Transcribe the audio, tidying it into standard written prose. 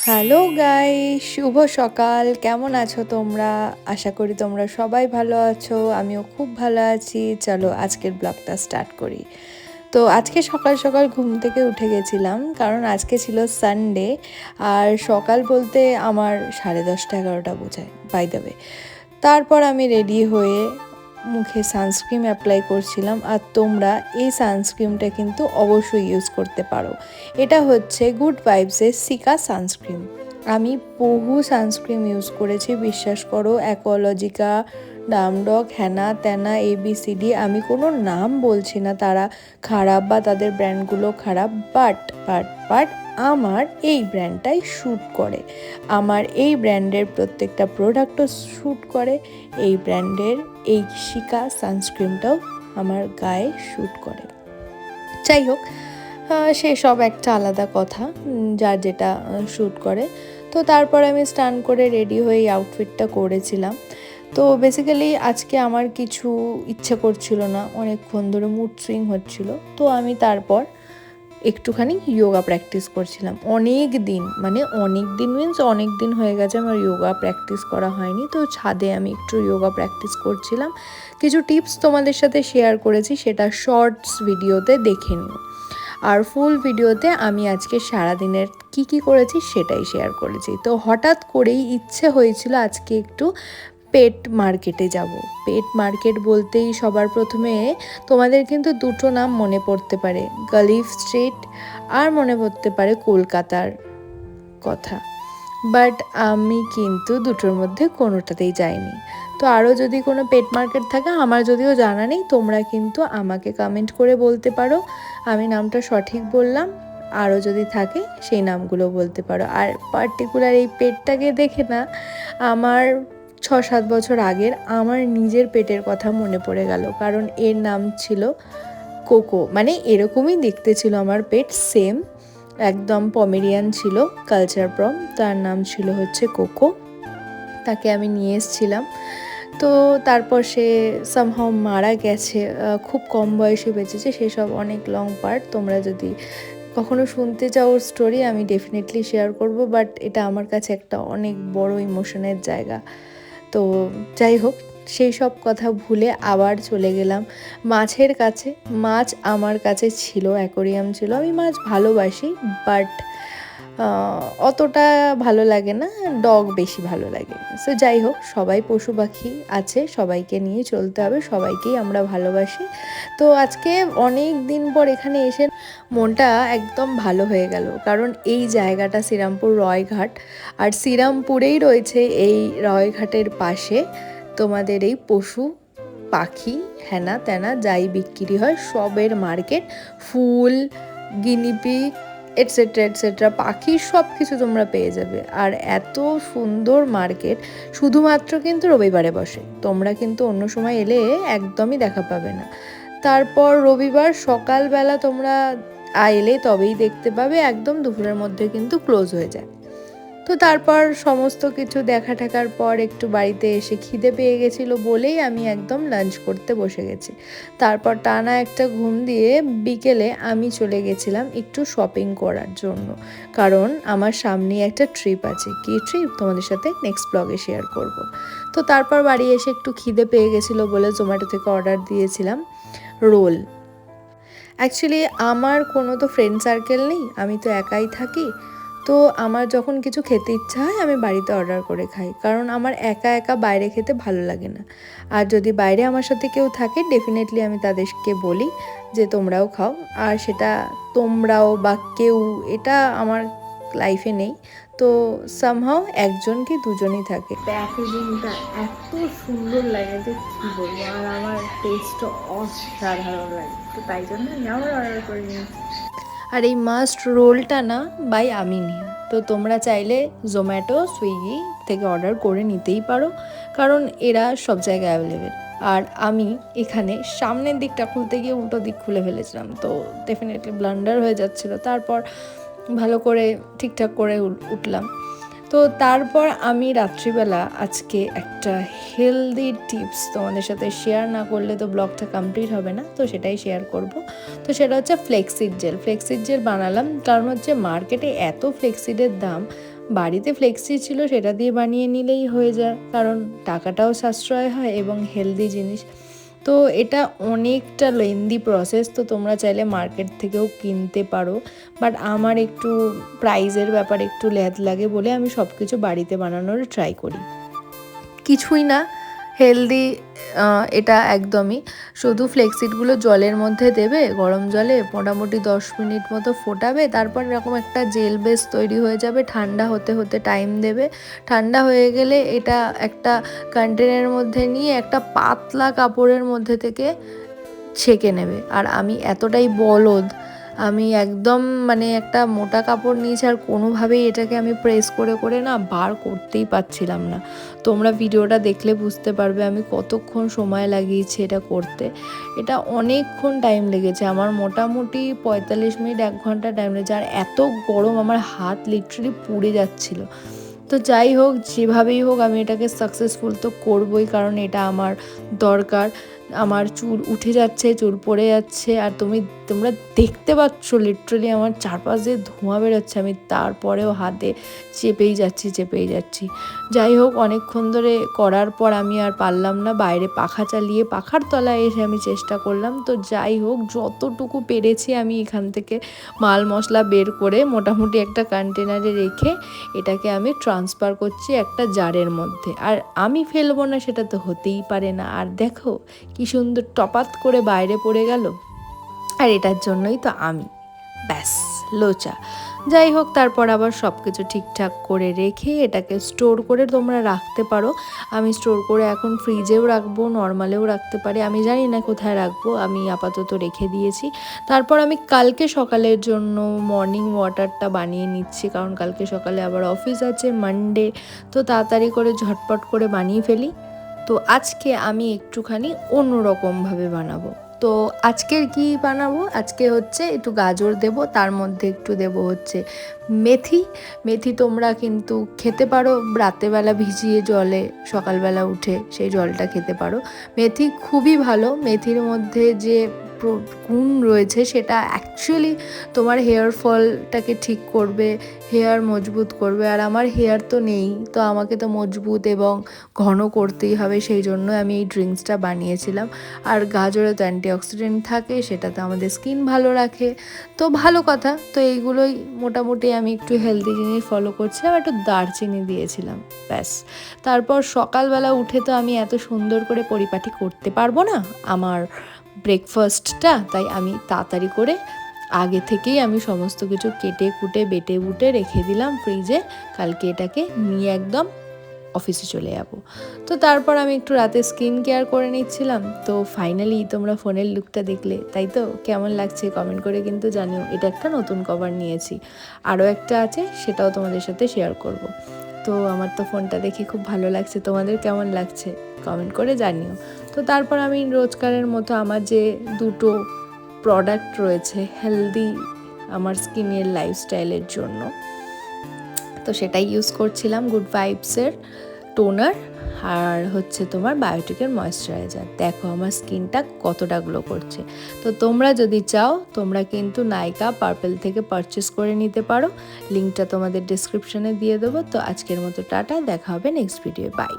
Hello guys, শুভ সকাল। কেমন আছো তোমরা? আশা করি তোমরা সবাই ভালো আছো। আমিও খুব ভালো আছি। চলো আজকের ব্লগটা স্টার্ট করি। তো আজকে সকাল সকাল ঘুম থেকে উঠে গেছিলাম, কারণ আজকে ছিল সানডে। আর সকাল বলতে আমার 10:30-11টা বোঝায়, বাই দ্য ওয়ে। তারপর আমি রেডি হয়ে মুখে সানস্ক্রিন অ্যাপ্লাই করছিলাম। আর তোমরা এই সানস্ক্রিনটা কিন্তু অবশ্যই ইউজ করতে পারো। এটা হচ্ছে গুড ভাইবসের সিকা সানস্ক্রিন। আমি বহু সানস্ক্রিন ইউজ করেছি, বিশ্বাস করো। অ্যাকোলজিকা, ডামডক, হ্যানা ত্যানা, ABCD, আমি কোনো নাম বলছি না তারা খারাপ বা তাদের ব্র্যান্ডগুলো খারাপ, বাট আমার এই ব্র্যান্ডটাই শ্যুট করে। আমার এই ব্র্যান্ডের প্রত্যেকটা প্রোডাক্টও শ্যুট করে। এই ব্র্যান্ডের এই শিকা সানস্ক্রিনটাও আমার গায়ে শ্যুট করে। যাই হোক, সেসব একটা আলাদা কথা, যার যেটা শ্যুট করে। তো তারপর আমি স্নান করে রেডি হয়ে আউটফিটটা করেছিলাম। তো বেসিক্যালি আজকে আমার কিছু ইচ্ছে করছিল না, অনেকক্ষণ ধরে মুড সুইং হচ্ছিল। তো আমি তারপর একটুখানি যোগা প্র্যাকটিস করছিলাম। অনেক দিন মিন্স অনেক দিন হয়ে গেছে আমার যোগা প্র্যাকটিস করা হয়নি। তো ছাদে আমি একটু যোগা প্র্যাকটিস করছিলাম। কিছু টিপস তোমাদের সাথে শেয়ার করেছি, সেটা শর্টস ভিডিওতে দেখে নিও। আর ফুল ভিডিওতে আমি আজকে সারাদিনের কি করেছি সেটাই শেয়ার করেছি। তো হঠাৎ করেই ইচ্ছে হয়েছিল আজকে একটু পেট মার্কেটে যাব। পেট মার্কেট বলতেই সবার প্রথমে তোমাদের কিন্তু দুটো নাম মনে পড়তে পারে, গালিফ স্ট্রিট আর মনে পড়তে পারে কলকাতার কথা। বাট আমি কিন্তু দুটোর মধ্যে কোনোটাতেই যাইনি। তো আরও যদি কোনো পেট মার্কেট থাকে, আমার যদিও জানা নেই, তোমরা কিন্তু আমাকে কমেন্ট করে বলতে পারো আমি নামটা সঠিক বললাম। আরও যদি থাকে সেই নামগুলো বলতে পারো। আর পার্টিকুলার এই পেটটাকে দেখে না, আমার 6-7 বছর আগের আমার নিজের পেটের কথা মনে পড়ে গেল। কারণ এর নাম ছিল কোকো, মানে এরকমই দেখতে ছিল আমার পেট, সেম একদম পমেরিয়ান ছিল, কালচার প্রম, তার নাম ছিল হচ্ছে কোকো। তাকে আমি নিয়ে এসেছিলাম। তো তারপর সে সামহাও মারা গেছে, খুব কম বয়সে বেঁচেছে। সেসব অনেক লং পার্ট, তোমরা যদি কখনো শুনতে চাও ওর স্টোরি আমি ডেফিনেটলি শেয়ার করব। বাট এটা আমার কাছে একটা অনেক বড় ইমোশনের জায়গা। তো যাই হোক, সেই সব কথা ভুলে আবার চলে গেলাম মাছের কাছে। মাছ আমার কাছে ছিল, অ্যাকোরিয়াম ছিল। আমি মাছ ভালোবাসি, বাট অতটা ভালো লাগে না, ডগ বেশি ভালো লাগে। সো যাই হোক, সবাই পশু পাখি আছে, সবাইকে নিয়ে চলতে হবে, সবাইকেই আমরা ভালোবাসি। তো আজকে অনেক দিন পর এখানে এসে মনটা একদম ভালো হয়ে গেল। কারণ এই জায়গাটা শ্রীরামপুর রয়ঘাট, আর শ্রীরামপুরেই রয়েছে এই রয়ঘাটের পাশে তোমাদের এই পশু পাখি হেনা তেনা যাই বিক্রি হয় সবের মার্কেট। ফুল, গিনিপিগ, এটসেট্রা এটসেট্রা, পাখি, সব কিছু তোমরা পেয়ে যাবে। আর এত সুন্দর মার্কেট, শুধুমাত্র কিন্তু রবিবারে বসে, তোমরা কিন্তু অন্য সময় এলে একদমই দেখা পাবে না। তারপর রবিবার সকালবেলা তোমরা এলে তবেই দেখতে পাবে, একদম দুপুরের মধ্যে কিন্তু ক্লোজ হয়ে যায়। তো তারপর সমস্ত কিছু দেখা ঠাকার পর একটু বাড়িতে এসে খিদে পেয়ে গেছিলো বলেই আমি একদম লাঞ্চ করতে বসে গেছি। তারপর টানা একটা ঘুম দিয়ে বিকেলে আমি চলে গেছিলাম একটু শপিং করার জন্য, কারণ আমার সামনে একটা ট্রিপ আছে। কি ট্রিপ তোমাদের সাথে নেক্সট ব্লগে শেয়ার করব। তো তারপর বাড়ি এসে একটু খিদে পেয়ে গেছিলো বলে জোম্যাটো থেকে অর্ডার দিয়েছিলাম রোল। অ্যাকচুয়ালি আমার কোনো তো ফ্রেন্ড সার্কেল নেই, আমি তো একাই থাকি। তো আমার যখন কিছু খেতে ইচ্ছা হয় আমি বাড়িতে অর্ডার করে খাই, কারণ আমার একা একা বাইরে খেতে ভালো লাগে না। আর যদি বাইরে আমার সাথে কেউ থাকে ডেফিনেটলি আমি তাদেরকে বলি যে তোমরাও খাও। আর সেটা তোমরাও বা কেউ, এটা আমার লাইফে নেই। তো সামহাও একজন কি দুজনই থাকে। প্যাকেজিংটা এত সুন্দর লাগে যে কী বলবো, আর আমার টেস্টও অসাধারণ লাগে। তো তাই জন্য আমি আবার অর্ডার করে নিয়েছি। আর এই মাস্ট রোলটা না বাই আমিনিয়া। তো তোমরা চাইলে জোম্যাটো, সুইগি থেকে অর্ডার করে নিতেই পারো, কারণ এরা সব জায়গায় অ্যাভেলেবেল। আর আমি এখানে সামনের দিকটা খুলতে গিয়ে উল্টো দিক খুলে ফেলেছিলাম, তো ডেফিনেটলি ব্লান্ডার হয়ে যাচ্ছিলো। তারপর ভালো করে ঠিকঠাক করে উঠলাম। তো তারপর আমি রাত্রিবেলা আজকে একটা হেলদি টিপস তোমাদের সাথে শেয়ার না করলে তো ব্লগটা কমপ্লিট হবে না, তো সেটাই শেয়ার করব। তো সেটা হচ্ছে ফ্লেক্সিড জেল বানালাম। কারণ হচ্ছে মার্কেটে এত ফ্লেক্সিডের দাম, বাড়িতে ফ্লেক্সি ছিল সেটা দিয়ে বানিয়ে নিলেই হয়ে যায়, কারণ টাকাটাও সাশ্রয় হয় এবং হেলদি জিনিস। তো এটা অনেকটা লেন্দি প্রসেস, তো তোমরা চাইলে মার্কেট থেকেও কিনতে পারো, বাট আমার একটু প্রাইজের ব্যাপার একটু ল্যাদ লাগে বলে আমি সব কিছু বাড়িতে বানানোর ট্রাই করি। কিছুই না, হেলদি এটা একদমই। শুধু ফ্লেক্সিডগুলো জলের মধ্যে দেবে, গরম জলে মোটামুটি 10 মিনিট মতো ফোটাবে, তারপর এরকম একটা জেল বেস তৈরি হয়ে যাবে। ঠান্ডা হতে হতে টাইম দেবে, ঠান্ডা হয়ে গেলে এটা একটা কন্টেনারের মধ্যে নিয়ে একটা পাতলা কাপড়ের মধ্যে থেকে ছেঁকে নেবে। আর আমি এতটাই বলদ, আমি একদম মানে একটা মোটা কাপড় নিয়েছি আর কোনোভাবেই এটাকে আমি প্রেস করে করে না বার করতেই পারছিলাম না। তোমরা ভিডিওটা দেখলে বুঝতে পারবে আমি কতক্ষণ সময় লাগিয়েছি এটা করতে। এটা অনেকক্ষণ টাইম লেগেছে আমার, মোটামুটি 45 মিনিট 1 ঘন্টা টাইম লেগেছে। আর এত গরম, আমার হাত লিটারালি পুড়ে যাচ্ছিলো। তো যাই হোক, যেভাবেই হোক আমি এটাকে সাকসেসফুল তো করবই, কারণ এটা আমার দরকার। আমার চুল উঠে যাচ্ছে, চুল পড়ে যাচ্ছে, আর তোমরা দেখতে পাচ্ছ লিটারালি আমার চারপাশ দিয়ে ধোঁয়া বেরোচ্ছে, আমি তারপরেও হাতে চেপেই যাচ্ছি। যাই হোক, অনেকক্ষণ ধরে করার পর আমি আর পারলাম না, বাইরে পাখা চালিয়ে পাখার তলায় এসে আমি চেষ্টা করলাম। তো যাই হোক, যতটুকু পেরেছি আমি এখান থেকে মাল মশলা বের করে মোটামুটি একটা কন্টেনারে রেখে এটাকে আমি ট্রান্সফার করছি একটা জারের মধ্যে। আর আমি ফেলবো না সেটা তো হতেই পারে না। আর দেখো কি সুন্দর টপাত করে বাইরে পড়ে গেল, আর এটার জন্যই তো আমি ব্যাস লোচা। যাই হোক, তারপর আবার সব কিছু ঠিকঠাক করে রেখে এটাকে স্টোর করে তোমরা রাখতে পারো। আমি স্টোর করে এখন ফ্রিজেও রাখবো, নর্মালেও রাখতে পারি, আমি জানি না কোথায় রাখবো, আমি আপাতত রেখে দিয়েছি। তারপর আমি কালকে সকালের জন্য মর্নিং ওয়াটারটা বানিয়ে নিচ্ছি, কারণ কালকে সকালে আবার অফিস আছে মানডে, তো তাড়াতাড়ি করে ঝটপট করে বানিয়ে ফেলি। তো আজকে আমি একটুখানি অন্যরকমভাবে বানাবো। তো আজকের কি বানাবো, আজকে হচ্ছে একটু গাজর দেব, তার মধ্যে একটু দেব হচ্ছে মেথি তোমরা কিন্তু খেতে পারো রাতেবেলা ভিজিয়ে জলে, সকালবেলা উঠে সেই জলটা খেতে পারো। মেথি খুবই ভালো, মেথির মধ্যে যে গুণ রয়েছে সেটা অ্যাকচুয়ালি তোমার হেয়ার ফলটাকে ঠিক করবে, হেয়ার মজবুত করবে। আর আমার হেয়ার তো নেই, তো আমাকে তো মজবুত এবং ঘন করতেই হবে, সেই জন্য আমি এই ড্রিঙ্কসটা বানিয়েছিলাম। আর গাজরে তো অ্যান্টিঅক্সিডেন্ট থাকে, সেটাতে আমাদের স্কিন ভালো রাখে, তো ভালো কথা। তো এইগুলোই মোটামুটি আমি একটু হেলদি জিনিস ফলো করছিলাম, একটু দারচিনি দিয়েছিলাম, ব্যাস। তারপর সকালবেলা উঠে তো আমি এত সুন্দর করে পরিপাটি করতে পারবো না আমার ব্রেকফাস্টটা, তাই আমি তাড়াতাড়ি করে আগে থেকেই আমি সমস্ত কিছু কেটে কুটে বেটে বুটে রেখে দিলাম ফ্রিজে, কালকে এটাকে নিয়ে একদম অফিসে চলে যাব। তো তারপর আমি একটু রাতে স্কিন কেয়ার করে নিচ্ছিলাম। তো ফাইনালি তোমরা ফোনের লুকটা দেখলে, তাই তো? কেমন লাগছে কমেন্ট করে কিন্তু জানিও। এটা একটা নতুন কভার নিয়েছি, আরও একটা আছে, সেটাও তোমাদের সাথে শেয়ার করব। তো আমার তো ফোনটা দেখে খুব ভালো লাগছে, তোমাদের কেমন লাগছে কমেন্ট করে জানিও। তো তারপর আমি রোজকারের মতো আমার যে দুটো প্রোডাক্ট রয়েছে হেলদি আমার স্কিনের লাইফস্টাইলের জন্য, তো সেটাই ইউজ করছিলাম, গুড ভাইবসের টোনার আর হচ্ছে তোমার বায়োটিকের ময়েশ্চারাইজার। দেখো আমার স্কিনটা কতটা গ্লো করছে। তো তোমরা যদি চাও তোমরা কিন্তু নাইকা পার্পল থেকে পারচেস করে নিতে পারো, লিঙ্কটা তোমাদের ডিসক্রিপশনে দিয়ে দেবো। তো আজকের মতো টাটা, দেখা হবে নেক্সট ভিডিও, বাই।